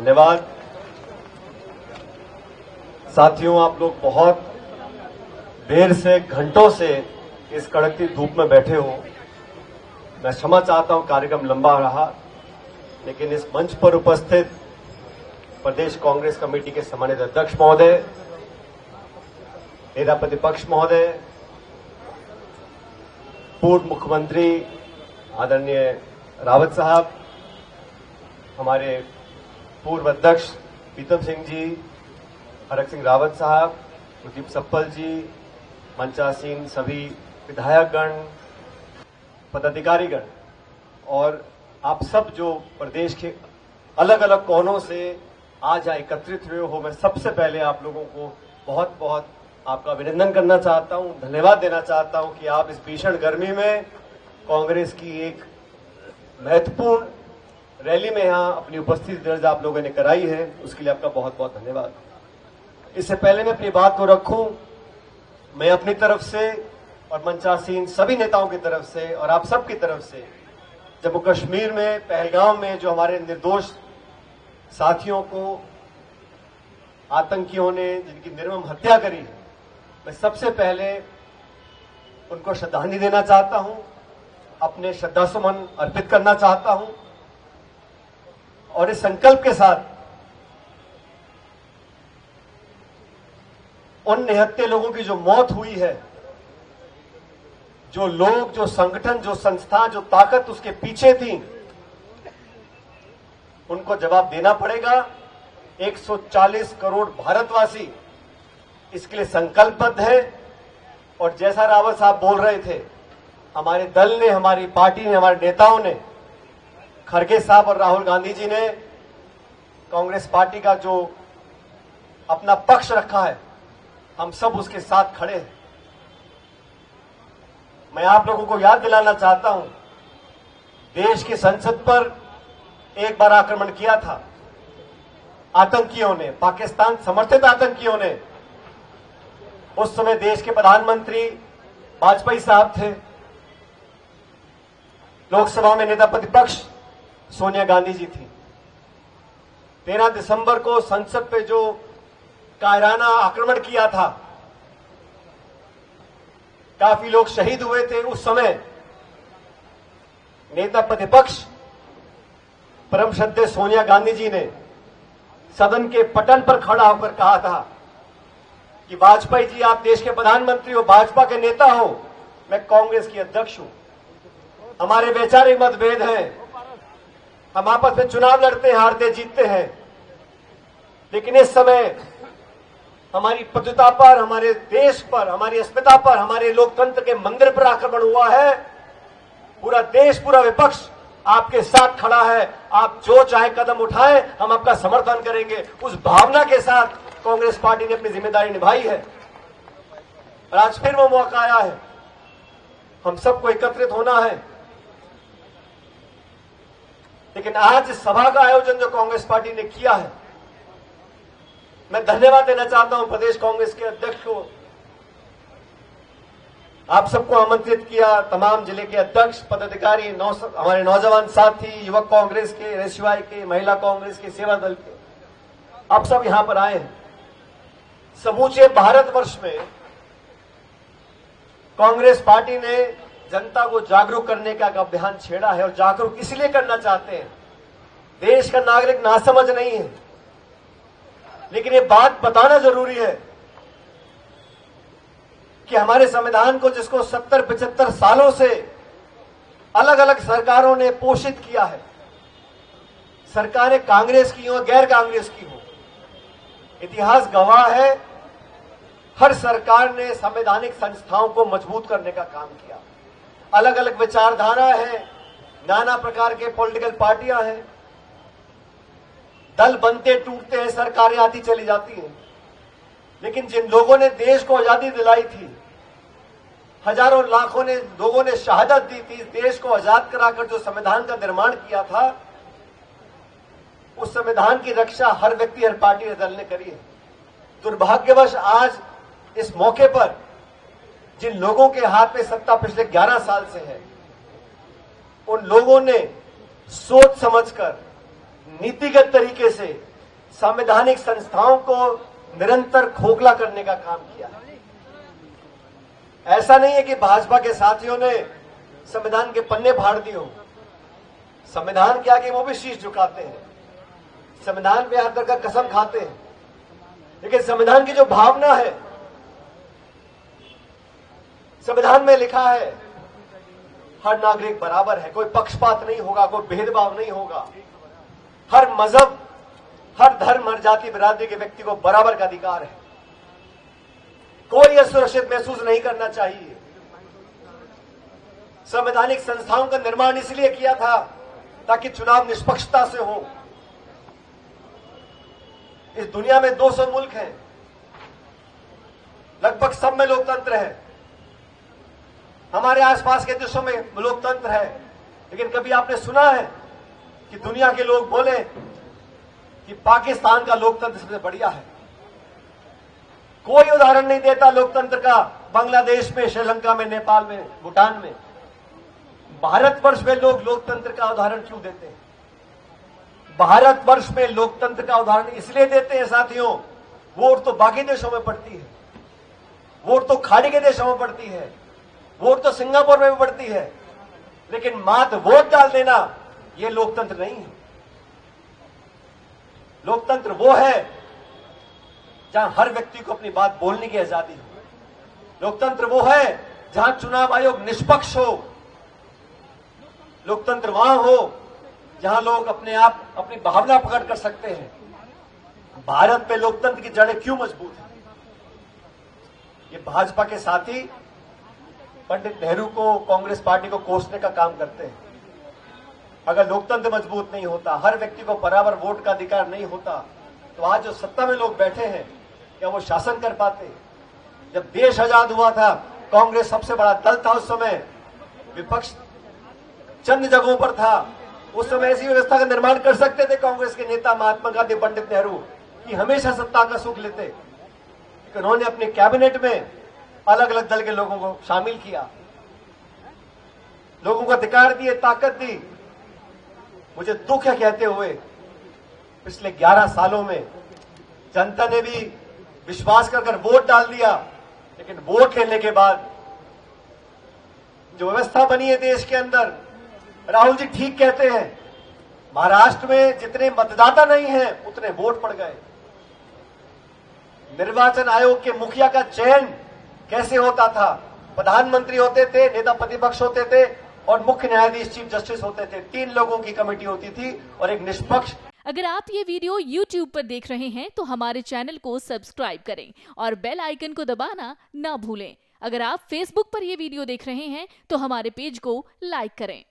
धन्यवाद। साथियों, आप लोग बहुत देर से, घंटों से इस कड़कती धूप में बैठे हो। मैं क्षमा चाहता हूं, कार्यक्रम लंबा रहा, लेकिन इस मंच पर उपस्थित प्रदेश कांग्रेस कमेटी के सम्मानित अध्यक्ष महोदय, नेता प्रतिपक्ष महोदय, पूर्व मुख्यमंत्री आदरणीय रावत साहब, हमारे पूर्व अध्यक्ष प्रीतम सिंह जी, हरक सिंह रावत साहब, प्रदीप सप्पल जी, मंचासीन सभी विधायकगण, पदाधिकारीगण और आप सब जो प्रदेश के अलग अलग कोनों से आज यहाँ एकत्रित हुए हो, मैं सबसे पहले आप लोगों को बहुत बहुत आपका अभिनंदन करना चाहता हूं, धन्यवाद देना चाहता हूं कि आप इस भीषण गर्मी में कांग्रेस की एक महत्वपूर्ण रैली में यहाँ अपनी उपस्थिति दर्ज आप लोगों ने कराई है, उसके लिए आपका बहुत बहुत धन्यवाद। इससे पहले मैं अपनी बात को रखूं, मैं अपनी तरफ से और मंचासीन सभी नेताओं की तरफ से और आप सब की तरफ से जम्मू कश्मीर में पहलगाम में जो हमारे निर्दोष साथियों को आतंकियों ने जिनकी निर्मम हत्या करी है, मैं सबसे पहले उनको श्रद्धांजलि देना चाहता हूं, अपने श्रद्धासुमन अर्पित करना चाहता हूं और इस संकल्प के साथ उन निहत्थे लोगों की जो मौत हुई है, जो लोग, जो संगठन, जो संस्था, जो ताकत उसके पीछे थी, उनको जवाब देना पड़ेगा। 140 करोड़ भारतवासी इसके लिए संकल्पबद्ध है और जैसा रावत साहब बोल रहे थे, हमारे दल ने, हमारी पार्टी ने, हमारे नेताओं ने, खड़गे साहब और राहुल गांधी जी ने कांग्रेस पार्टी का जो अपना पक्ष रखा है, हम सब उसके साथ खड़े हैं। मैं आप लोगों को याद दिलाना चाहता हूं, देश की संसद पर एक बार आक्रमण किया था आतंकियों ने, पाकिस्तान समर्थित आतंकियों ने। उस समय देश के प्रधानमंत्री वाजपेयी साहब थे, लोकसभा में नेता प्रतिपक्ष सोनिया गांधी जी थी। 13 दिसंबर को संसद पे जो कायराना आक्रमण किया था, काफी लोग शहीद हुए थे। उस समय नेता प्रतिपक्ष परम श्रद्धेय सोनिया गांधी जी ने सदन के पटल पर खड़ा होकर कहा था कि वाजपेयी जी, आप देश के प्रधानमंत्री हो, भाजपा के नेता हो, मैं कांग्रेस की अध्यक्ष हूं। हमारे वैचारिक मतभेद हैं, हम आपस में चुनाव लड़ते हैं, हारते जीतते हैं, लेकिन इस समय हमारी प्रभुता पर, हमारे देश पर, हमारी अस्मिता पर, हमारे लोकतंत्र के मंदिर पर आक्रमण हुआ है। पूरा देश, पूरा विपक्ष आपके साथ खड़ा है। आप जो चाहे कदम उठाएं, हम आपका समर्थन करेंगे। उस भावना के साथ कांग्रेस पार्टी ने अपनी जिम्मेदारी निभाई है और आज फिर वो मौका आया है, हम सबको एकत्रित होना है। लेकिन आज सभा का आयोजन जो कांग्रेस पार्टी ने किया है, मैं धन्यवाद देना चाहता हूं प्रदेश कांग्रेस के अध्यक्ष को। आप सबको आमंत्रित किया, तमाम जिले के अध्यक्ष, पदाधिकारी, हमारे नौजवान साथी, युवक कांग्रेस के, एसयूआई के, महिला कांग्रेस के, सेवा दल के, आप सब यहां पर आए हैं। समूचे भारतवर्ष में कांग्रेस पार्टी ने जनता को जागरूक करने का अभियान छेड़ा है और जागरूक इसलिए करना चाहते हैं, देश का नागरिक नासमझ नहीं है, लेकिन ये बात बताना जरूरी है कि हमारे संविधान को, जिसको 70-75 सालों से अलग अलग सरकारों ने पोषित किया है, सरकारें कांग्रेस की हो, गैर कांग्रेस की हो, इतिहास गवाह है, हर सरकार ने संवैधानिक संस्थाओं को मजबूत करने का काम किया। अलग अलग विचारधारा है, नाना प्रकार के पॉलिटिकल पार्टियां हैं, दल बनते टूटते हैं, सरकारें आती चली जाती हैं, लेकिन जिन लोगों ने देश को आजादी दिलाई थी, हजारों लाखों ने लोगों ने शहादत दी थी, देश को आजाद कराकर जो संविधान का निर्माण किया था, उस संविधान की रक्षा हर व्यक्ति, हर पार्टी, हर दल ने करी है। दुर्भाग्यवश आज इस मौके पर जिन लोगों के हाथ में सत्ता पिछले 11 साल से है, उन लोगों ने सोच समझकर, नीतिगत तरीके से संवैधानिक संस्थाओं को निरंतर खोखला करने का काम किया। ऐसा नहीं है कि भाजपा के साथियों ने संविधान के पन्ने फाड़ दिए हो। संविधान के आगे वो भी शीश झुकाते हैं, संविधान पे हर तरह का कसम खाते हैं, लेकिन संविधान की जो भावना है, संविधान में लिखा है हर नागरिक बराबर है, कोई पक्षपात नहीं होगा, कोई भेदभाव नहीं होगा, हर मजहब, हर धर्म, हर जाति बिरादरी के व्यक्ति को बराबर का अधिकार है, कोई असुरक्षित महसूस नहीं करना चाहिए। संवैधानिक संस्थाओं का निर्माण इसलिए किया था ताकि चुनाव निष्पक्षता से हो। इस दुनिया में 200 मुल्क हैं, लगभग सब में लोकतंत्र है। हमारे आसपास के देशों में लोकतंत्र है, लेकिन कभी आपने सुना है कि दुनिया के लोग बोले कि पाकिस्तान का लोकतंत्र सबसे बढ़िया है? कोई उदाहरण नहीं देता लोकतंत्र का बांग्लादेश में, श्रीलंका में, नेपाल में, भूटान में। भारतवर्ष में लोग लोकतंत्र का उदाहरण क्यों देते हैं? भारतवर्ष में लोकतंत्र का उदाहरण इसलिए देते हैं साथियों, वोट तो बाकी देशों में पड़ती है, वोट तो खाड़ी के देशों में पड़ती है, वोट तो सिंगापुर में भी पड़ती है, लेकिन मात्र वोट डाल देना यह लोकतंत्र नहीं है। लोकतंत्र वो है जहां हर व्यक्ति को अपनी बात बोलने की आजादी हो। लोकतंत्र वो है जहां चुनाव आयोग निष्पक्ष हो। लोकतंत्र वहां हो जहां लोग अपने आप अपनी भावना प्रकट कर सकते हैं। भारत में लोकतंत्र की जड़ें क्यों मजबूत हैं? ये भाजपा के साथी पंडित नेहरू को, कांग्रेस पार्टी को कोसने का काम करते हैं। अगर लोकतंत्र मजबूत नहीं होता, हर व्यक्ति को बराबर वोट का अधिकार नहीं होता, तो आज जो सत्ता में लोग बैठे हैं क्या वो शासन कर पाते? जब देश आजाद हुआ था, कांग्रेस सबसे बड़ा दल था उस समय, विपक्ष चंद जगहों पर था। उस समय ऐसी व्यवस्था का निर्माण कर सकते थे कांग्रेस के नेता महात्मा गांधी, पंडित नेहरू, कि हमेशा सत्ता का सुख लेते, लेकिन उन्होंने अपने कैबिनेट में अलग अलग दल के लोगों को शामिल किया, लोगों को अधिकार दिए, ताकत दी। मुझे दुख है कहते हुए, पिछले 11 सालों में जनता ने भी विश्वास कर वोट डाल दिया, लेकिन वोट लेने के बाद जो व्यवस्था बनी है देश के अंदर, राहुल जी ठीक कहते हैं, महाराष्ट्र में जितने मतदाता नहीं हैं उतने वोट पड़ गए। निर्वाचन आयोग के मुखिया का चयन कैसे होता था? प्रधानमंत्री होते थे, नेता प्रतिपक्ष होते थे और मुख्य न्यायाधीश चीफ जस्टिस होते थे। 3 लोगों की कमेटी होती थी और एक निष्पक्ष। अगर आप ये वीडियो YouTube पर देख रहे हैं तो हमारे चैनल को सब्सक्राइब करें और बेल आइकन को दबाना ना भूलें। अगर आप Facebook पर ये वीडियो देख रहे हैं तो हमारे पेज को लाइक करें।